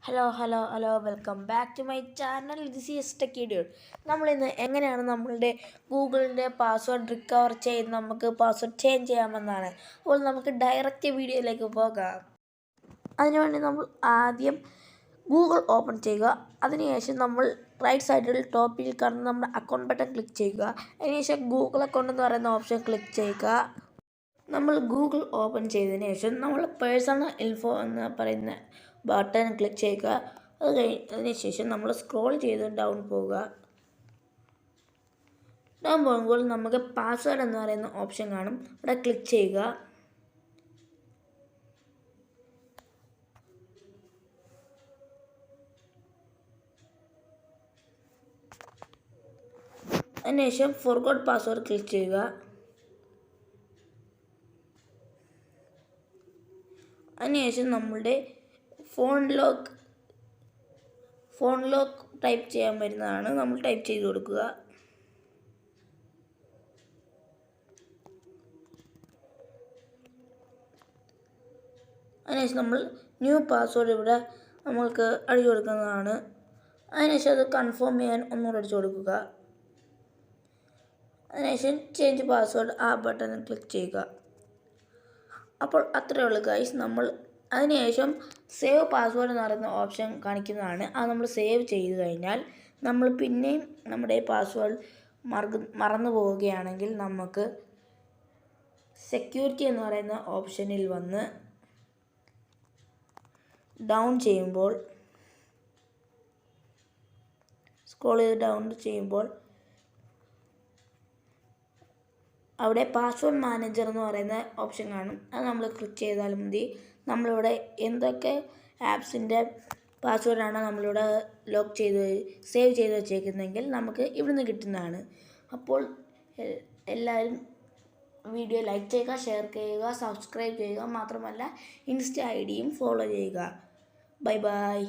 Hello welcome back to my channel. This is techie dude. നമ്മളിന്ന് എങ്ങനെയാണ് നമ്മളുടെ ഗൂഗിളിൻ്റെ പാസ്വേഡ് റിക്കവർ ചെയ്ത് നമുക്ക് പാസ്വേഡ് ചേഞ്ച് ചെയ്യാമെന്നാണ്. അപ്പോൾ നമുക്ക് ഡയറക്റ്റ് വീഡിയോയിലേക്ക് പോകാം. അതിനുവേണ്ടി നമ്മൾ ആദ്യം ഗൂഗിൾ ഓപ്പൺ ചെയ്യുക. അതിനുശേഷം നമ്മൾ റൈറ്റ് സൈഡിൽ ടോപ്പിൽ കാണുന്ന നമ്മുടെ അക്കൗണ്ട് ബട്ടൺ ക്ലിക്ക് ചെയ്യുക. അതിനുശേഷം ഗൂഗിൾ അക്കൗണ്ട് എന്ന് പറയുന്ന ഓപ്ഷൻ ക്ലിക്ക് ചെയ്യുക. നമ്മൾ ഗൂഗിൾ ഓപ്പൺ ചെയ്തതിന് ശേഷം നമ്മൾ പേഴ്സണൽ ഇൻഫോ എന്ന് പറയുന്ന ബട്ടൺ ക്ലിക്ക് ചെയ്യുക. അതിന് ശേഷം നമ്മൾ സ്ക്രോൾ ചെയ്ത് ഡൗൺ പോകുക. ഡൗൺ പോകുമ്പോൾ നമുക്ക് പാസ്വേഡ് എന്ന് പറയുന്ന ഓപ്ഷൻ കാണും. അവിടെ ക്ലിക്ക് ചെയ്യുക. അതിനുശേഷം ഫോർഗോട്ട് പാസ്വേഡ് ക്ലിക്ക് ചെയ്യുക. അതിനുശേഷം നമ്മളുടെ ഫോൺ ലോക്ക് ടൈപ്പ് ചെയ്യാൻ വരുന്നതാണ്. നമ്മൾ ടൈപ്പ് ചെയ്ത് കൊടുക്കുക. അതിനുശേഷം നമ്മൾ ന്യൂ പാസ്വേഡ് ഇവിടെ നമ്മൾക്ക് അടിച്ചു കൊടുക്കുന്നതാണ്. അതിനുശേഷം അത് കൺഫേം ചെയ്യാൻ ഒന്നുകൂടെ അടിച്ചു കൊടുക്കുക. അതിനുശേഷം ചേഞ്ച് പാസ്വേഡ് ആ ബട്ടൺ ക്ലിക്ക് ചെയ്യുക. അപ്പോൾ അത്രയേ ഉള്ളൂ ഗൈസ്. നമ്മൾ അതിനുശേഷം സേവ് പാസ്വേഡ് എന്ന് പറയുന്ന ഓപ്ഷൻ കാണിക്കുന്നതാണ്. അത് നമ്മൾ സേവ് ചെയ്ത് കഴിഞ്ഞാൽ നമ്മൾ പിന്നെയും നമ്മുടെ പാസ്വേഡ് മറന്നു പോവുകയാണെങ്കിൽ നമുക്ക് സെക്യൂരിറ്റി എന്ന് പറയുന്ന ഓപ്ഷനിൽ വന്ന് ഡൗൺ ചെയ്യുമ്പോൾ സ്ക്രോൾ ചെയ്ത് ഡൗൺ ചെയ്യുമ്പോൾ അവിടെ പാസ്വേഡ് മാനേജർ എന്ന് പറയുന്ന ഓപ്ഷൻ കാണും. അത് നമ്മൾ ക്ലിക്ക് ചെയ്താൽ മതി. നമ്മളിവിടെ എന്തൊക്കെ ആപ്സിൻ്റെ പാസ്വേഡാണ് നമ്മളിവിടെ സേവ് ചെയ്ത് വെച്ചേക്കുന്നതെങ്കിൽ നമുക്ക് ഇവിടുന്ന് കിട്ടുന്നതാണ്. അപ്പോൾ എല്ലാവരും വീഡിയോ ലൈക്ക് ചെയ്യുക, ഷെയർ ചെയ്യുക, സബ്സ്ക്രൈബ് ചെയ്യുക. മാത്രമല്ല ഇൻസ്റ്റ ഐ ഡിയും ഫോളോ ചെയ്യുക. ബൈ.